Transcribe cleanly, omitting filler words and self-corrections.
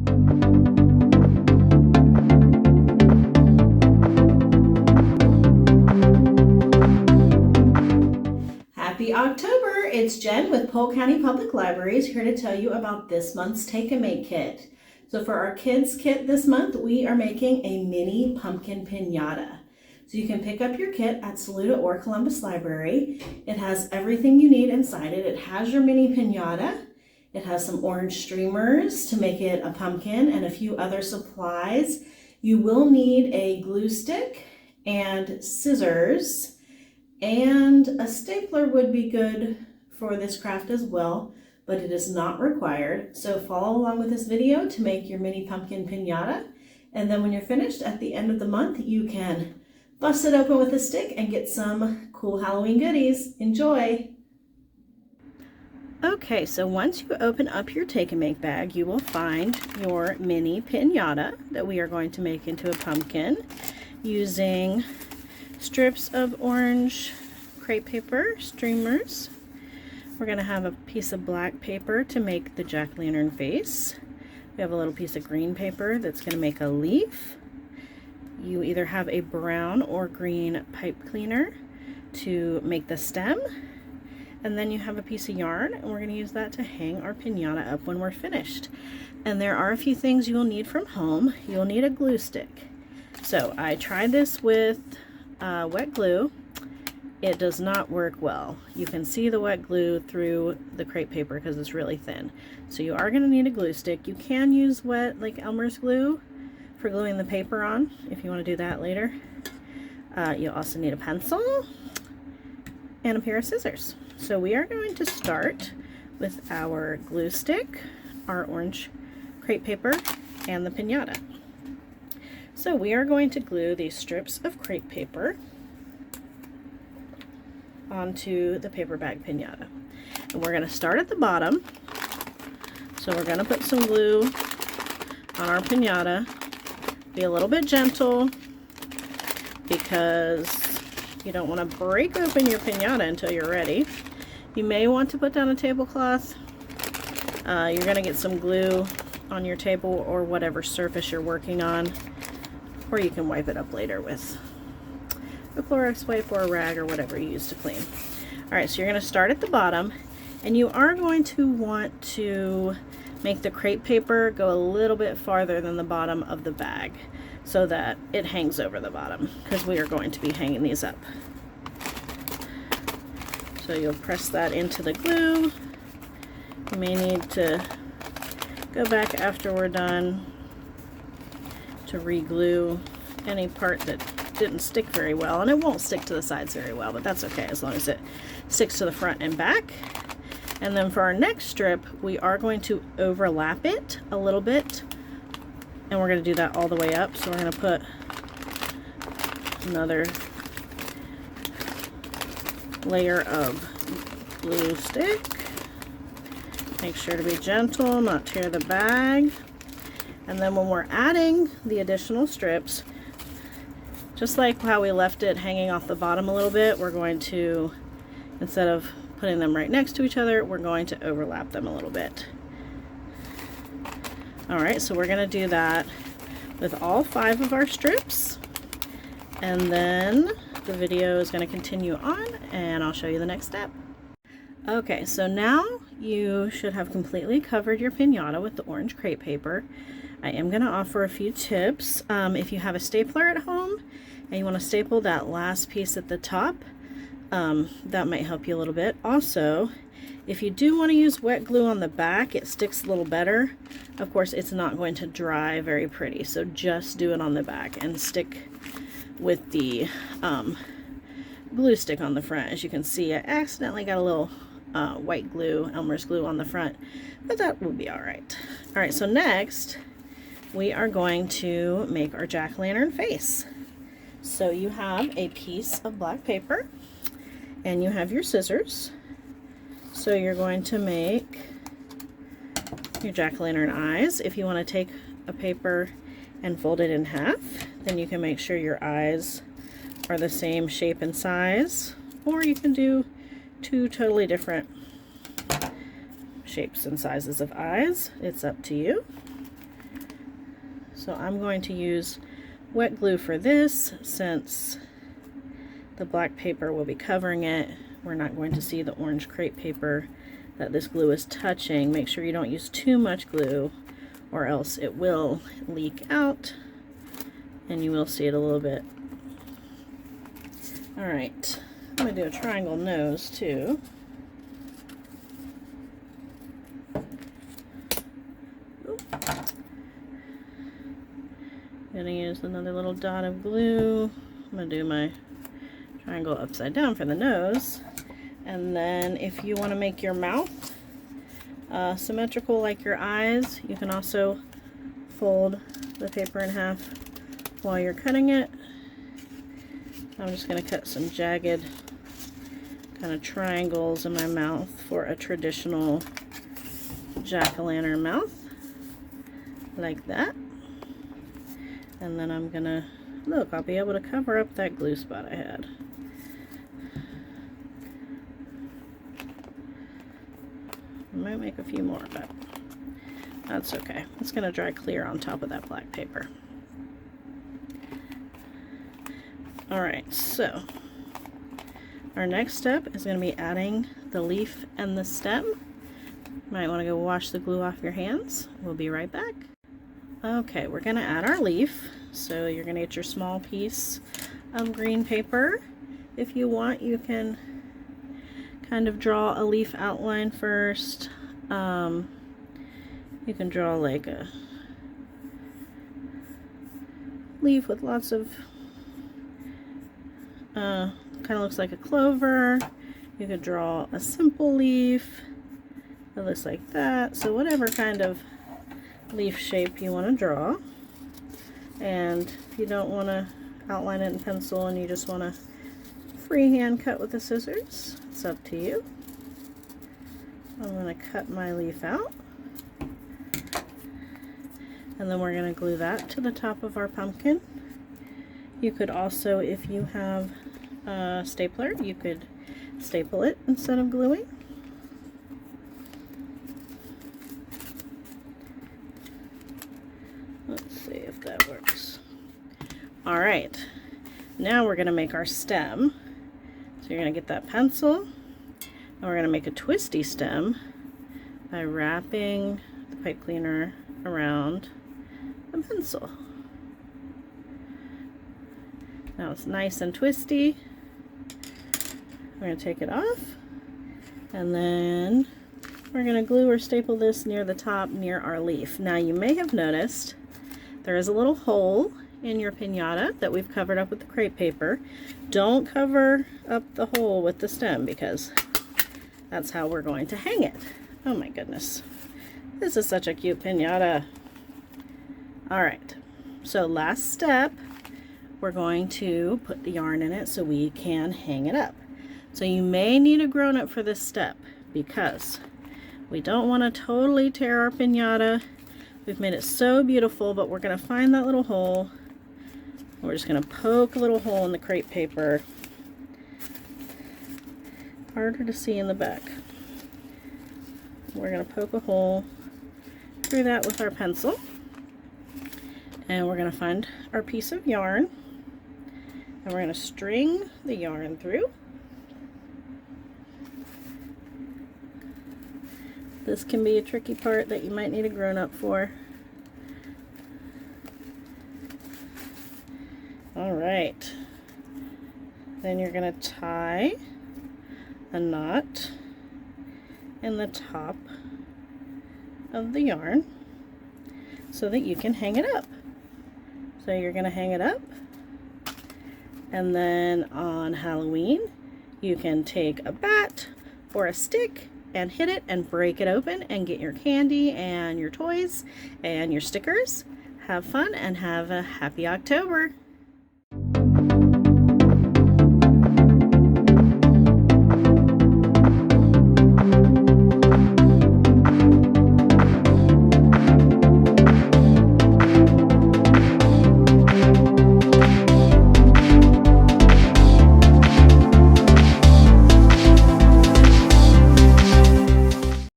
Happy October! It's Jen with Polk County Public Libraries here to tell you about this month's Take-A-Make kit. So for our kids kit this month, we are making a mini pumpkin piñata. So you can pick up your kit at Saluda or Columbus Library. It has everything you need inside it. It has your mini piñata. It has some orange streamers to make it a pumpkin and a few other supplies. You will need a glue stick and scissors. And a stapler would be good for this craft as well, but it is not required. So follow along with this video to make your mini pumpkin piñata. And then when you're finished at the end of the month, you can bust it open with a stick and get some cool Halloween goodies. Enjoy! Okay, so once you open up your Take-A-Make bag, you will find your mini piñata that we are going to make into a pumpkin using strips of orange crepe paper, streamers. We're going to have a piece of black paper to make the jack-o'-lantern face. We have a little piece of green paper that's going to make a leaf. You either have a brown or green pipe cleaner to make the stem. And then you have a piece of yarn, and we're going to use that to hang our piñata up when we're finished. And there are a few things you will need from home. You'll need a glue stick. So I tried this with wet glue. It does not work well. You can see the wet glue through the crepe paper because it's really thin. So you are going to need a glue stick. You can use wet, like Elmer's glue, for gluing the paper on if you want to do that later. You'll also need a pencil and a pair of scissors. So we are going to start with our glue stick, our orange crepe paper, and the piñata. So we are going to glue these strips of crepe paper onto the paper bag piñata. And we're going to start at the bottom. So we're going to put some glue on our piñata. Be a little bit gentle because you don't want to break open your piñata until you're ready. You may want to put down a tablecloth. You're going to get some glue on your table or whatever surface you're working on, or you can wipe it up later with a Clorox wipe or a rag or whatever you use to clean. Alright, so you're going to start at the bottom, and you are going to want to make the crepe paper go a little bit farther than the bottom of the bag so that it hangs over the bottom, because we are going to be hanging these up. So you'll press that into the glue. You may need to go back after we're done to re-glue any part that didn't stick very well, and it won't stick to the sides very well, but that's okay as long as it sticks to the front and back. And then for our next strip, we are going to overlap it a little bit, and we're going to do that all the way up. So we're going to put another layer of glue stick. Make sure to be gentle, not tear the bag. And then when we're adding the additional strips, just like how we left it hanging off the bottom a little bit, we're going to, instead of putting them right next to each other, we're going to overlap them a little bit. Alright, so we're going to do that with all 5 of our strips, and then the video is going to continue on, and I'll show you the next step. Okay, so now you should have completely covered your piñata with the orange crepe paper. I am going to offer a few tips. If you have a stapler at home and you want to staple that last piece at the top, that might help you a little bit. Also, if you do want to use wet glue on the back, it sticks a little better. Of course, it's not going to dry very pretty, so just do it on the back and stick with the glue stick on the front. As you can see, I accidentally got a little white glue, Elmer's glue, on the front, but that will be alright. Alright, so next we are going to make our jack-o'-lantern face. So you have a piece of black paper and you have your scissors. So you're going to make your jack-o'-lantern eyes. If you want to take a paper and fold it in half, then you can make sure your eyes are the same shape and size, or you can do 2 totally different shapes and sizes of eyes. It's up to you. So I'm going to use wet glue for this since the black paper will be covering it. We're not going to see the orange crepe paper that this glue is touching. Make sure you don't use too much glue or else it will leak out and you will see it a little bit. Alright, I'm going to do a triangle nose too. I'm going to use another little dot of glue. I'm going to do my triangle upside down for the nose. And then if you want to make your mouth symmetrical like your eyes, you can also fold the paper in half while you're cutting it. I'm just going to cut some jagged kind of triangles in my mouth for a traditional jack-o'-lantern mouth, like that. And then I'm going to, look, I'll be able to cover up that glue spot I had. I might make a few more, but that's okay. It's going to dry clear on top of that black paper. Alright, so our next step is going to be adding the leaf and the stem. You might want to go wash the glue off your hands. We'll be right back. Okay, we're going to add our leaf. So you're going to get your small piece of green paper. If you want, you can kind of draw a leaf outline first. You can draw like a leaf with lots of kind of looks like a clover. You could draw a simple leaf that looks like that. So whatever kind of leaf shape you want to draw. And if you don't want to outline it in pencil and you just want to freehand cut with the scissors, it's up to you. I'm going to cut my leaf out. And then we're going to glue that to the top of our pumpkin. You could also, if you have a stapler, you could staple it instead of gluing. Let's see if that works. Alright, now we're going to make our stem. So you're going to get that pencil, and we're going to make a twisty stem by wrapping the pipe cleaner around the pencil. Now it's nice and twisty. We're going to take it off, and then we're going to glue or staple this near the top near our leaf. Now you may have noticed there is a little hole in your piñata that we've covered up with the crepe paper. Don't cover up the hole with the stem because that's how we're going to hang it. Oh my goodness. This is such a cute piñata. Alright, so last step, we're going to put the yarn in it so we can hang it up. So you may need a grown-up for this step because we don't want to totally tear our piñata. We've made it so beautiful, but we're going to find that little hole. We're just going to poke a little hole in the crepe paper. Harder to see in the back. We're going to poke a hole through that with our pencil. And we're going to find our piece of yarn. And we're going to string the yarn through. This can be a tricky part that you might need a grown-up for. Alright. Then you're going to tie a knot in the top of the yarn so that you can hang it up. So you're going to hang it up, and then on Halloween you can take a bat or a stick and hit it and break it open and get your candy and your toys and your stickers. Have fun and have a happy October!